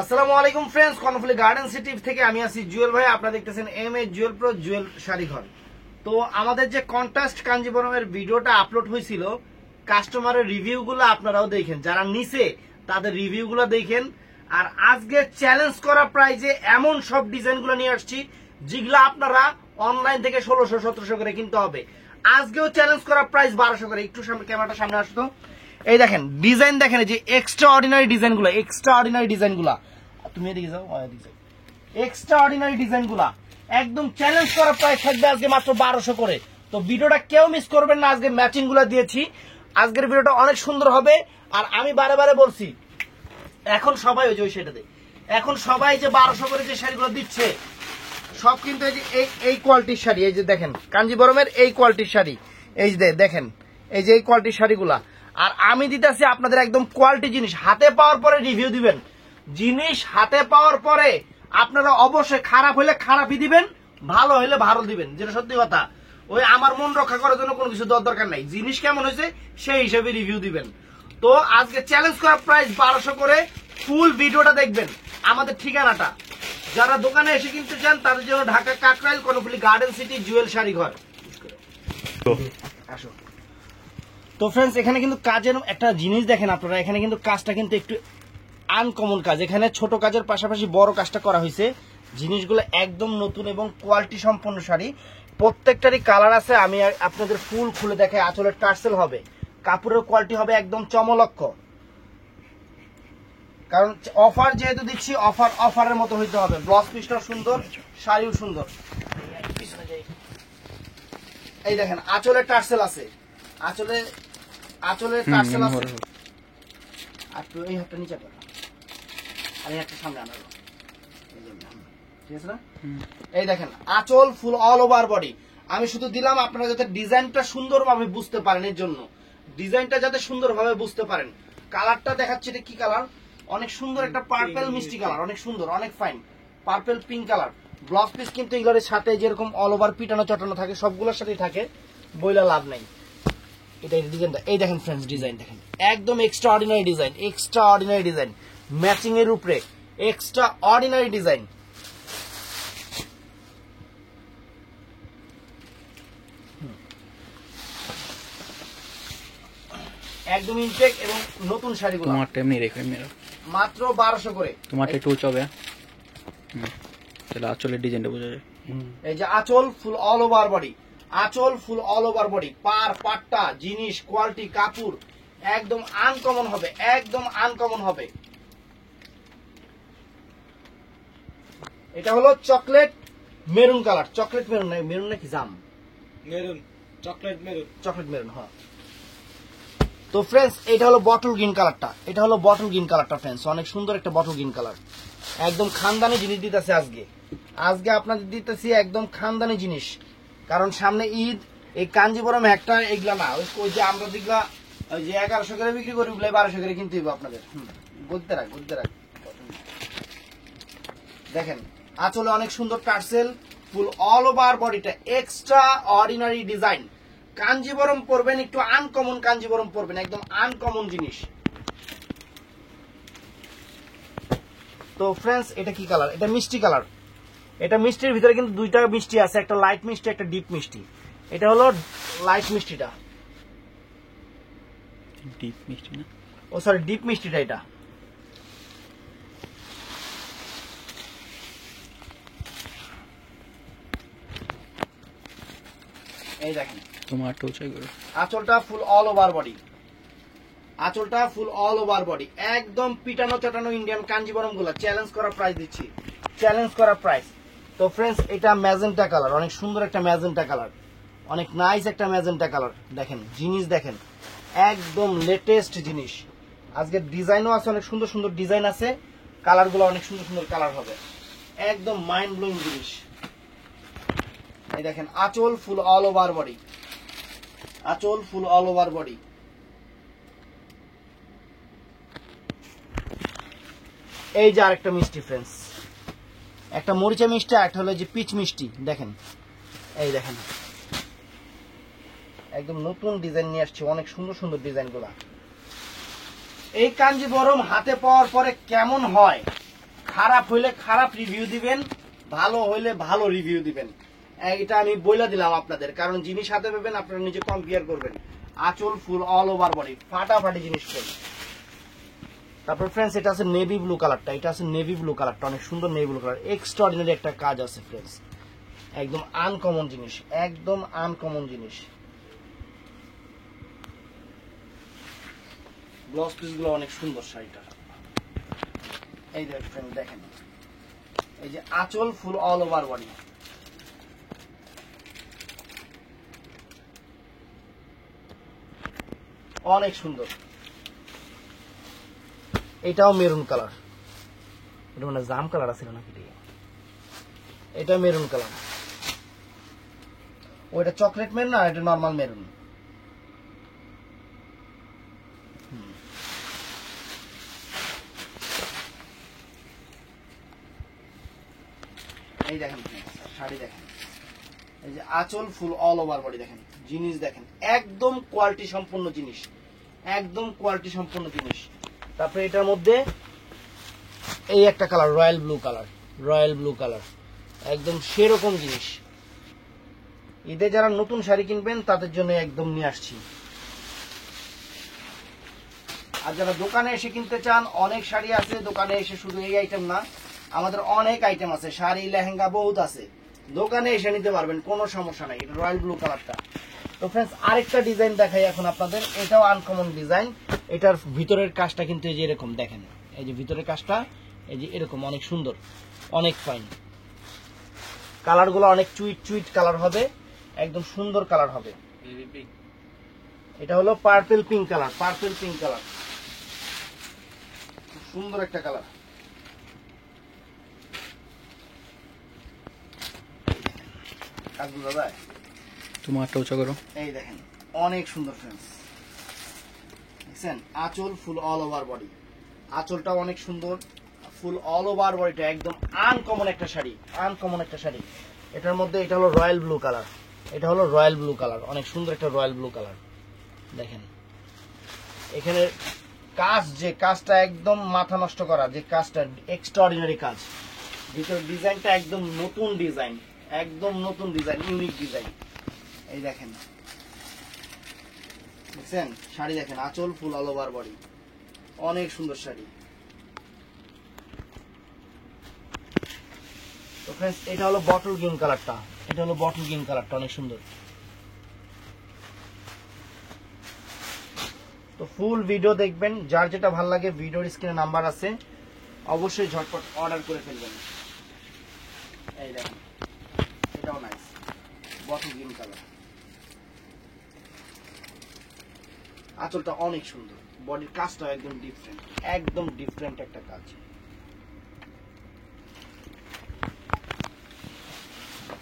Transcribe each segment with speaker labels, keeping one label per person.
Speaker 1: আসসালামু আলাইকুম friends, Karnaphuli garden city থেকে আমি আছি জুয়েল ভাই। আপনারা দেখতেছেন M A Jewel pro Jewel শাড়িঘর। তো আমাদের যে কন্ট্রাস্ট কাঞ্জিবরমের ভিডিওটা আপলোড হয়েছিল, কাস্টমারের রিভিউগুলো আপনারাও দেখেন, যারা নিছে তাদের রিভিউগুলো দেখেন। আর আজকে চ্যালেঞ্জ করা প্রাইজে এমন সব ডিজাইনগুলো নিয়ে আসছি যেগুলো আপনারা অনলাইন থেকে 1600-1700 করে কিনতে হবে। আজকেও চ্যালেঞ্জ করা প্রাইস 1200 করে। একটু সামনে ক্যামেরাটা সামনে আসতো। এই দেখেন ডিজাইন, দেখেন যে এক্সট্রা অর্ডিনারি ডিজাইনগুলো, এক্সট্রা অর্ডিনারি ডিজাইনগুলা, তুমি এদিকে যাও, এক্সট্রা অর্ডিনারি ডিজাইনগুলা একদম চ্যালেঞ্জ করা প্রাইস থাকবে আজকে মাত্র 1200 করে। তো ভিডিওটা কেউ মিস করবেন না, আজকে ম্যাচিং গুলা দিয়েছি। আজকের ভিডিওটা অনেক সুন্দর হবে। আর আমি বারে বারে বলছি, এখন সবাই ওই যে সেটাতে, এখন সবাই যে 1200 করে যে শাড়িগুলো দিচ্ছে সব কিন্তু এই যে এই কোয়ালিটির শাড়ি। এই যে দেখেন কাঞ্জিবরমের এই কোয়ালিটির শাড়ি, এই যে দেখেন এই যে এই কোয়ালিটির শাড়িগুলা। আর আমি দিতেছি আপনাদের একদম কোয়ালিটি জিনিস, হাতে পাওয়ার পরে রিভিউ দিবেন। জিনিস হাতে পাওয়ার পরে আপনারা অবশ্যই খারাপ হলে খারাপই দিবেন, ভালো হলে ভালো দিবেন, যেটা সত্যি কথা। ওই আমার মন রক্ষা করার জন্য কোনো কিছু দেওয়ার দরকার নাই, জিনিস কেমন হয়েছে সেই হিসেবে রিভিউ দিবেন। তো আজকে চ্যালেঞ্জ করা প্রাইস 1200 করে। ফুল ভিডিওটা দেখবেন। আমাদের ঠিকানাটা, যারা দোকানে এসে কিনতে চান তাদের জন্য ঢাকা কাকরাইল, কর্ণফুলী গার্ডেন সিটি, জুয়েল শাড়িঘর। আসো। তো ফ্রেন্ডস, এখানে কিন্তু কাজের একটা জিনিস দেখেন আপনারা, এখানে কিন্তু কাজটা কিন্তু একটু আনকমন কাজ। এখানে ছোট কাজের পাশাপাশি বড় কাজটা করা হয়েছে। জিনিসগুলো একদম নতুন এবং কোয়ালিটি সম্পন্ন শাড়ি। প্রত্যেকটারই কালার আছে। আমি আপনাদের ফুল খুলে দেখাই। আঁচলের টার্সেল হবে, কাপড়ের কোয়ালিটি হবে একদম চমলক্ষ। কারণ অফার যেহেতু দিচ্ছি, অফারের মতো হইতে হবে। ব্লাউজ পিসটাও সুন্দর, শাড়িও সুন্দর। এই দেখেন আঁচলের টার্সেল আছে, আঁচলের টার্সেল আছে। আর এই হাতটা নিচে করা, আর এই হাতটা সামনে আনা, ঠিক আছে না? এই দেখেন আঁচল ফুল অল ওভার বডি। আমি শুধু দিলাম আপনারা যাতে ডিজাইনটা সুন্দরভাবে বুঝতে পারেন, এর জন্য ডিজাইনটা যাতে সুন্দরভাবে বুঝতে পারেন। কালারটা দেখাচ্ছি, এটা কি কালার? অনেক সুন্দর একটা পার্পল মিষ্টি কালার, অনেক সুন্দর, অনেক fine purple pink colour. Blouse piece কিন্তু এগুলোর সাথে যেরকম অল ওভার পিটানো চটানো থাকে সবগুলোর সাথেই থাকে, বইলা লাভ নাই। এটা ডিজাইনটা এই দেখেন ফ্রেন্ডস, ডিজাইন দেখেন একদম extra ordinary design, extra ordinary design, matching এর উপরে এক্সট্রা অর্ডিনারি ডিজাইন। একদম ইনটেক এবং নতুন শাড়িগুলো।
Speaker 2: তোমারটা এমনি রেখে মেরো,
Speaker 1: মাত্র 1200 করে।
Speaker 2: তোমারটা একটু উঁচু হবে। তাহলে আঁচলের ডিজাইনটা বোঝা যায়।
Speaker 1: এই যে আঁচল ফুল অল ওভার বডি, আঁচল ফুল অল ওভার বডি, পাটটা জিনিস কোয়ালিটি কাপড় একদম আনকমন হবে, একদম আনকমন হবে। এটা হলো chocolate maroon colour, chocolate maroon, maroon নাকি জাম,
Speaker 3: maroon, chocolate maroon,
Speaker 1: chocolate maroon, হ্যাঁ। তো ফ্রেন্ডস, এটা হলো বটল গ্রিন কালারটা, এটা হলো বটল গ্রিন কালারটা ফ্রেন্ডস, অনেক সুন্দর একটা বটল গ্রিন কালার। একদম খানদানি জিনিস দিতেছে আজকে আপনাদের দিতেছি একদম খানদানি জিনিস। কারণ সামনে ঈদ, এই কাঞ্জিবরম একটা এগুলা না, ওই যে আমরা যেগুলা ওই যে 1100 করে বিক্রি করি ওগুলো 1200 করে কিনতে হবে আপনাদের। গদ্যে রাখ। দেখেন আঁচলে অনেক সুন্দর টার্সেল, ফুল অল ওভার বডিটা এক্সট্রা অর্ডিনারি ডিজাইন। কাঞ্জিবরম পরবেন, একটু আনকমন কাঞ্জিবরম পরবেন, একদম আনকমন জিনিস। তো ফ্রেন্ডস, এটা কি কালার? এটা মিষ্টি কালার। এটা মিষ্টির ভিতরে কিন্তু দুইটা মিষ্টি আছে, একটা লাইট মিষ্টি, একটা ডিপ মিষ্টি। এটা হলো লাইট মিষ্টিটা,
Speaker 2: ডিপ মিষ্টি না,
Speaker 1: ও সরি ডিপ মিষ্টিটা। এটা এই দেখেন
Speaker 2: তোমারটা উঁচাই করো।
Speaker 1: আঁচলটা ফুল অল ওভার বডি, আঁচলটা ফুল অল ওভার বডি একদম পিটানো চটানো ইন্ডিয়ান কাঞ্জিবরম গুলা চ্যালেঞ্জ করা প্রাইস দিচ্ছি, চ্যালেঞ্জ করা প্রাইস। তো ফ্রেন্ডস, এটা ম্যাজেন্টা কালার, অনেক সুন্দর একটা ম্যাজেন্টা কালার, অনেক নাইস একটা ম্যাজেন্টা কালার। দেখেন জিনিস দেখেন একদম লেটেস্ট জিনিস। আজকে ডিজাইনও আছে, অনেক সুন্দর সুন্দর ডিজাইন আছে, কালার গুলো অনেক সুন্দর সুন্দর কালার হবে, একদম মাইন্ড ব্লোয়িং জিনিস। এই দেখেন আঁচল ফুল অল ওভার বডি, আঁচল ফুল অল ওভার বডি। এই যে আরেকটা মিষ্টি ফ্রেন্ডস, একটা মরিচা মিষ্টি, একটা হলো যে পিচ মিষ্টি। দেখেন এই দেখেন একদম নতুন ডিজাইন নিয়ে আসছে, অনেক সুন্দর সুন্দর ডিজাইন গুলা। এই কাঞ্জিবরম হাতে পাওয়ার পরে কেমন হয় খারাপ হইলে খারাপ রিভিউ দিবেন, ভালো হইলে ভালো রিভিউ দিবেন, এটা আমি বলে দিলাম আপনাদের। কারণ জিনিস হাতে পাবেন, আপনারা নিজে কম্পেয়ার করবেন। আঁচল ফুল অল ওভার বডি, ফাটাফাটি জিনিস ফুল। তারপর ফ্রেন্ডস এটা আছে নেভি ব্লু কালারটা, এটা আছে নেভি ব্লু কালারটা, অনেক সুন্দর নেভি ব্লু কালার, এক্সট্রাঅর্ডিনারি একটা কাজ আছে ফ্রেন্ডস, একদম আনকমন জিনিস, একদম আনকমন জিনিস। ব্লাউজ পিস গুলো অনেক সুন্দর শাড়িটা। এই দেখেন, দেখেন এই যে আঁচল ফুল অল ওভার বডি, অনেক সুন্দর। এটাও মেরুন কালার, এটা মানে জাম কালার আছে নাকি, এটা মেরুন কালার, ওইটা চকলেট মেরুন না, এটা নর্মাল মেরুন। এই দেখেন শাড়ি, দেখেন এই যে আঁচল ফুল অল ওভার বডি, দেখেন জিনিস দেখেন, একদম কোয়ালিটি সম্পন্ন জিনিস, একদম কোয়ালিটি সম্পন্ন জিনিস। তারপরে এটার মধ্যে এই একটা colour royal blue colour, royal blue colour, একদম সেরকম জিনিস। ঈদে যারা নতুন শাড়ি কিনবেন তাদের জন্য একদম নিয়ে আসছি। আর যারা দোকানে এসে কিনতে চান, অনেক শাড়ি আছে দোকানে এসে, শুধু এই আইটেম না, আমাদের অনেক আইটেম আছে, শাড়ি লেহেঙ্গা বহুত আছে, দোকানে এসে নিতে পারবেন, কোনো সমস্যা নাই। এটা রয়্যাল ব্লু কালারটা। তো ফ্রেন্ডস আরেকটা ডিজাইন দেখাই এখন আপনাদের, এটাও আনকমন ডিজাইন। এটার ভিতরের কাজটা কিন্তু এই যে এরকম, দেখেন এই যে ভিতরের কাজটা এই যে এরকম, অনেক সুন্দর, অনেক ফাইন। কালারগুলো অনেক চুইট চুইট কালার হবে, একদম সুন্দর কালার হবে। এটা হলো purple pink colour, purple pink colour, সুন্দর একটা কালার। কাজ বোঝা যায়?
Speaker 2: তুমি আটটা উঁচা করো।
Speaker 1: এই দেখেন অনেক সুন্দর ফ্রেন্ডস, দেখছেন আঁচল ফুল অল ওভার বডি, আঁচলটা অনেক সুন্দর, ফুল অল ওভার বডিটা একদম আনকমন একটা শাড়ি, আনকমন একটা শাড়ি। এটার মধ্যে এটা হলো রয়্যাল ব্লু কালার, এটা হলো রয়্যাল ব্লু কালার, অনেক সুন্দর একটা রয়্যাল ব্লু কালার। দেখেন এখানে কাজ, যে কাজটা একদম মাথা নষ্ট করা, যে কাজটা এক্সট্রাঅর্ডিনারি কাজ। ভিতর ডিজাইনটা একদম নতুন ডিজাইন, একদম নতুন ডিজাইন, ইউনিক ডিজাইন। এই দেখেন, দেখছেন শাড়ি, দেখেন আঁচল ফুল অল ওভার বডি, অনেক সুন্দর শাড়ি। তো ফ্রেন্ডস এটা হলো বটল গ্রিন কালারটা, এটা হলো বটল গ্রিন কালারটা, অনেক সুন্দর। তো ফুল ভিডিও দেখবেন, যার যেটা ভালো লাগে ভিডিওর স্ক্রিনে নাম্বার আছে, অবশ্যই ঝটপট অর্ডার করে ফেলবেন। এই দেখেন এটাও নাইস, বটল গ্রিন কালার, আঁচলটা অনেক সুন্দর, বডির কাজটা একদম ডিফারেন্ট, একদম ডিফারেন্ট একটা কাজ।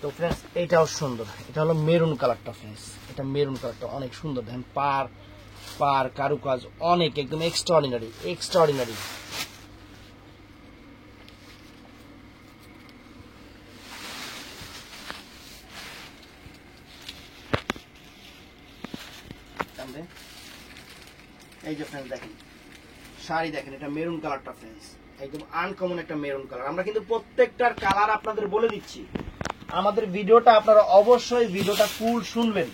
Speaker 1: তো ফ্রেন্ডস এটাও সুন্দর, এটা হলো মেরুন কালারটা ফ্রেন্ডস, এটা মেরুন কালারটা অনেক সুন্দর। দেখেন পার পার কারুকাজ অনেক, একদম এক্সট্রাঅর্ডিনারি, এক্সট্রাঅর্ডিনারি। এই যে ফ্রেন্ডস দেখেন শাড়ি, দেখেন এটা মেরুন কালারটা ফ্রেন্ডস, একদম আনকমন একটা মেরুন কালার। আমরা কিন্তু প্রত্যেকটার কালার আপনাদের বলে দিচ্ছি। আমাদের ভিডিওটা আপনারা অবশ্যই ভিডিওটা ফুল শুনবেন,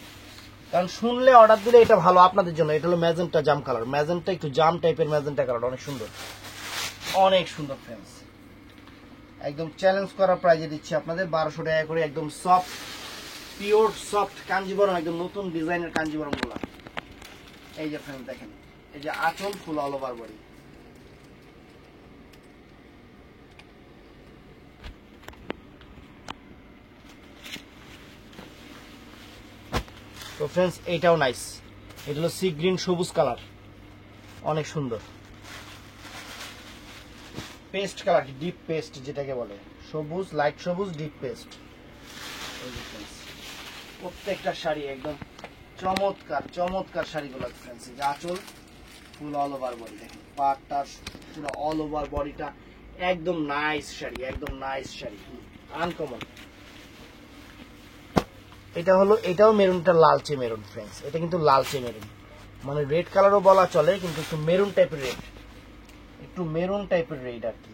Speaker 1: কারণ শুনলে অর্ডার দিলে এটা ভালো আপনাদের জন্য। এটা হলো ম্যাজেন্টা জাম কালার, ম্যাজেন্টা একটু জাম টাইপের ম্যাজেন্টা কালার, অনেক সুন্দর, অনেক সুন্দর ফ্রেন্ডস। একদম চ্যালেঞ্জ করা প্রাইজে দিচ্ছি আপনাদের 1200 টাকা করে, একদম সফট, পিওর সফট কাঞ্জিবরম, একদম নতুন ডিজাইনের কাঞ্জিবরম গুলা। এই যে ফ্রেন্ডস দেখেন, এই যে আঁচল ফুল অল ওভার বডি, তো ফ্রেন্ডস এইটাও নাইস, এটা হলো সি গ্রিন সবুজ কালার, অনেক সুন্দর, পেস্ট কালার, ডিপ পেস্ট যেটাকে বলে, সবুজ, লাইট সবুজ, ডিপ পেস্ট। প্রত্যেকটা শাড়ি একদম চমৎকার, চমৎকার শাড়িগুলো ফ্রেন্ডস। এই যে আঁচল ফুল অল ওভার বডি, দেখেন পাটটা পুরো অল ওভার বডিটা একদম নাইস শাড়ি, একদম নাইস শাড়ি, আনকমন। এটা হলো, এটাও মেরুনটা লালচে মেরুন ফ্রেন্ডস, এটা কিন্তু লালচে মেরুন, মানে রেড কালারও বলা চলে, কিন্তু একটু মেরুন টাইপের রেড, একটু মেরুন টাইপের রেড আর কি।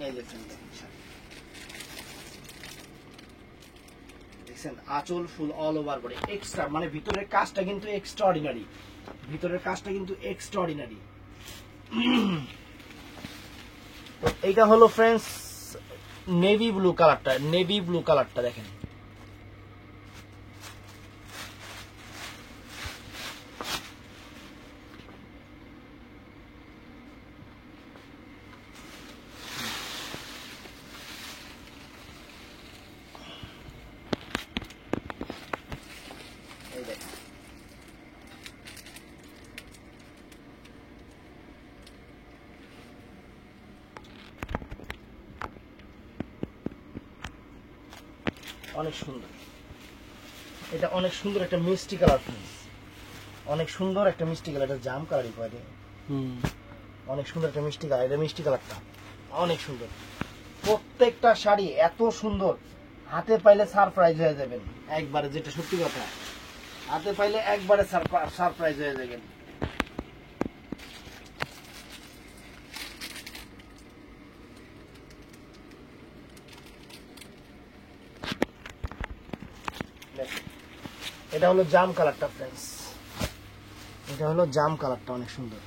Speaker 1: এই যে friends দেখেন শাড়ি। দেখছেন আঁচল ফুল অল ওভার বডি এক্সট্রা, মানে ভিতরের কাজটা কিন্তু এক্সট্রাঅর্ডিনারি, ভিতরের কাজটা কিন্তু এক্সট্রাঅর্ডিনারি। তো এইটা হলো ফ্রেন্ডস নেভি ব্লু কালারটা, নেভি ব্লু কালারটা দেখেন। এই দেখেন অনেক সুন্দর, এটা অনেক সুন্দর একটা মিষ্টি কালার ফ্রেন্ডস, অনেক সুন্দর একটা মিষ্টি কালার, এটা জাম কালারই কয় রে। অনেক সুন্দর একটা মিষ্টি কালার, এটা মিষ্টি কালারটা অনেক সুন্দর। প্রত্যেকটা শাড়ি এত সুন্দর, হাতে পাইলে সারপ্রাইজ হয়ে যাবেন একবারে, যেটা সত্যি কথা, হাতে পাইলে একবারে সারপ্রাইজ হয়ে যাবেন। এটা হলো জাম কালারটা ফ্রেন্ডস, এটা হলো জাম কালারটা অনেক সুন্দর।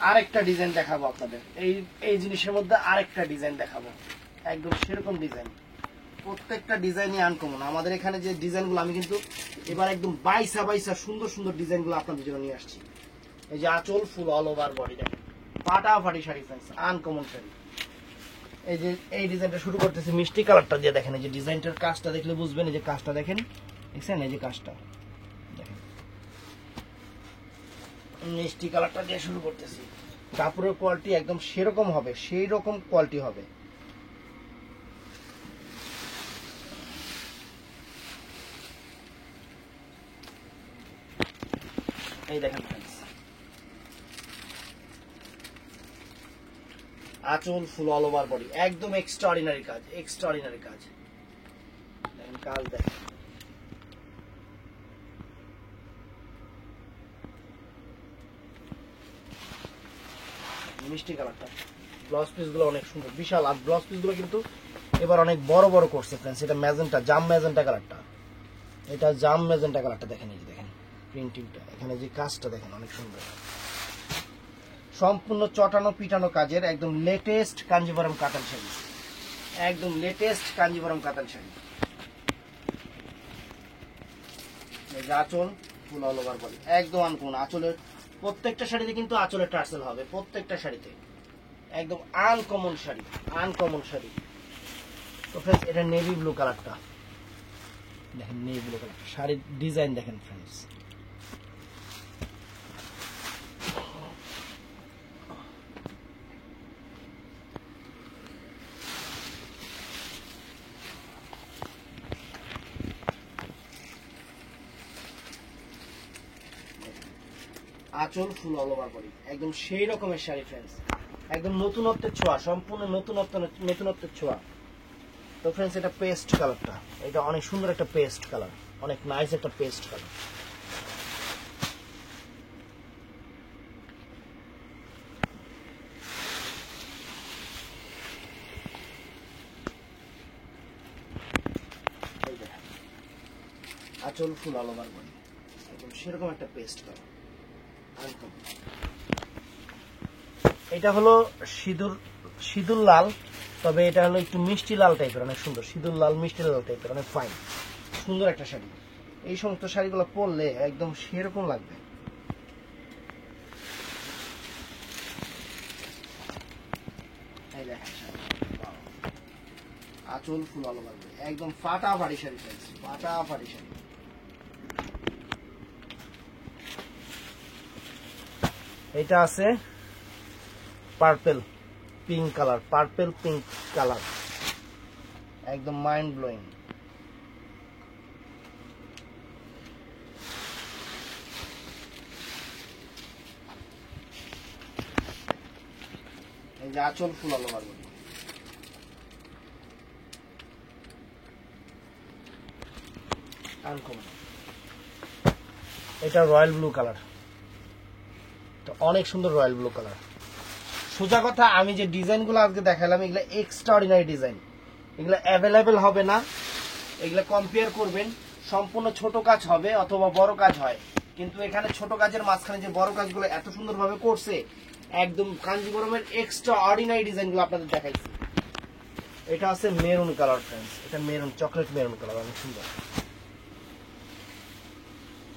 Speaker 1: আরেকটা ডিজাইন দেখাবো আপনাদের, এই এই জিনিসের মধ্যে আরেকটা ডিজাইন দেখাবো, একদম সেরকম ডিজাইন। প্রত্যেকটা ডিজাইনই আনকমন। আমাদের এখানে যে ডিজাইনগুলো আমি কিন্তু এবার একদম বাইসা বাইসা সুন্দর সুন্দর ডিজাইনগুলো আপনাদের জন্য নিয়ে আসছি। এই যে আঁচল ফুল অল ওভার বডি দেখেন, ফাটাফাটি শাড়ি ফ্রেন্ডস, আনকমন শাড়ি। এই যে এই ডিজাইনটা শুরু করতেছি মিষ্টি কালারটা দিয়ে, দেখেন এই যে ডিজাইনটার কাজটা দেখলে বুঝবেন, এই যে কাজটা দেখেন, দেখছেন এই যে কাজটা দেখেন, মিষ্টি কালারটা দিয়ে শুরু করতেছি। কাপড়ের কোয়ালিটি একদম সেরকম হবে, সেই রকম কোয়ালিটি হবে। এই দেখেন ফ্রেন্ডস, আঁচল ফুল অল ওভার বডি, একদম এক্সট্রাঅর্ডিনারি কাজ, এক্সট্রাঅর্ডিনারি কাজ। দেখেন কাজ দেখেন, মিষ্টি কালারটা। ব্লাউজ পিস গুলো অনেক সুন্দর, বিশাল। আর ব্লাউজ পিস গুলো কিন্তু এবার অনেক বড় বড় করছে ফ্রেন্ডস। এটা ম্যাজেন্টা, জাম ম্যাজেন্টা কালারটা, এটা জাম ম্যাজেন্টা কালারটা দেখেন, এই যে দেখেন প্রিন্টিংটা, এখানে যে কাজটা দেখেন অনেক সুন্দর, সম্পূর্ণ চটানো পিটানো কাজের একদম লেটেস্ট কাঞ্জিভরম কাতান শাড়ি, একদম লেটেস্ট কাঞ্জিভরম কাতান শাড়ি। এই যে আঁচল ফুল অল ওভার বডি, একদম আনকমন। আঁচলের প্রত্যেকটা শাড়িতে কিন্তু আঁচলের টার্সেল হবে, প্রত্যেকটা শাড়িতে একদম আনকমন শাড়ি, আনকমন শাড়ি। তো ফ্রেন্ডস এটা নেভি ব্লু কালারটা দেখেন, নেভি ব্লু কালার শাড়ির ডিজাইন দেখেন ফ্রেন্ডস। আঁচল ফুল অল ওভার বডি, একদম সেই রকমের শাড়ি ফ্রেন্ডস, একদম নতুনত্বের ছোঁয়া, সম্পূর্ণ নতুনত্বের ছোঁয়া। তো ফ্রেন্ডস এটা পেস্ট কালারটা, এটা অনেক সুন্দর একটা পেস্ট কালার, অনেক নাইস একটা পেস্ট কালার। আঁচল ফুল অল ওভার বডি, একদম সেরকম একটা পেস্ট কালার, একদম। এটা হলো সিঁদুর লাল, তবে এটা হলো একটু মিষ্টি লাল টাইপের, অনেক সুন্দর সিঁদুর লাল, মিষ্টি লাল টাইপের, অনেক ফাইন সুন্দর একটা শাড়ি। এই সমস্ত শাড়িগুলো পরলে একদম সেরকম লাগবে। এই দেখেন শাড়ি, আঁচল ফুল অল ওভার বডি, একদম ফাটাফাটি শাড়ি ফ্রেন্ডস, ফাটাফাটি শাড়ি। এটা আছে purple pink colour, purple pink colour, একদম মাইন্ড ব্লোয়িং। এই যে আঁচল ফুল অল ওভার বডি, আনকমন। এটা রয়্যাল ব্লু কালার, তো অনেক সুন্দর রয়্যাল ব্লু কালার। সোজা কথা, আমি যে ডিজাইনগুলো আজকে দেখালাম এগুলো এক্সট্রাঅর্ডিনারি ডিজাইন, এগুলো অ্যাভেলেবেল হবে না। এগুলো কম্পেয়ার করবেন, সম্পূর্ণ ছোট কাজ হবে অথবা বড় কাজ হয়, কিন্তু এখানে ছোট কাজের মাঝখানে যে বড় কাজগুলো এত সুন্দরভাবে করছে, একদম কাঞ্জিবরমের এক্সট্রাঅর্ডিনারি ডিজাইনগুলো আপনাদের দেখাইছি। এটা আছে মেরুন কালার ফ্রেন্ডস, এটা মেরুন, চকলেট মেরুন কালার, অনেক সুন্দর।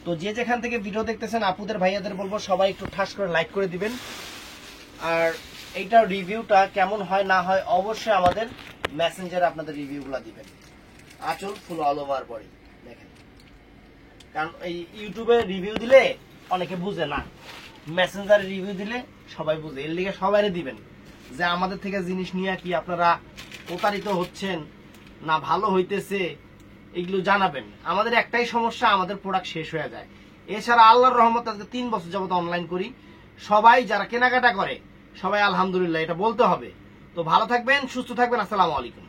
Speaker 1: তো যে যেখান থেকে ভিডিও দেখতেছেন আপুদের ভাইয়াদের বলবো সবাই একটু ঠাস করে লাইক করে দিবেন। আর এইটার রিভিউটা কেমন হয় না হয় অবশ্যই আমাদের মেসেঞ্জারে আপনাদের রিভিউগুলো দিবেন। আঁচল ফুল অল ওভার বডি দেখেন, কারণ এই ইউটিউবে রিভিউ দিলে অনেকে বুঝে না, মেসেঞ্জারে রিভিউ দিলে সবাই বুঝে। এর লিগে সবাই দিবেন যে আমাদের থেকে জিনিস নিয়ে কি আপনারা প্রতারিত হচ্ছেন না ভালো হইতেছে, এগুলো জানাবেন। আমাদের একটাই সমস্যা, আমাদের প্রোডাক্ট শেষ হয়ে যায়। এছাড়া আল্লাহর রহমত আজকে 3 বছর যাবত অনলাইন করি, সবাই যারা কেনাকাটা করে সবাই আলহামদুলিল্লাহ, এটা বলতে হবে। তো ভালো থাকবেন, সুস্থ থাকবেন, আসসালামু আলাইকুম।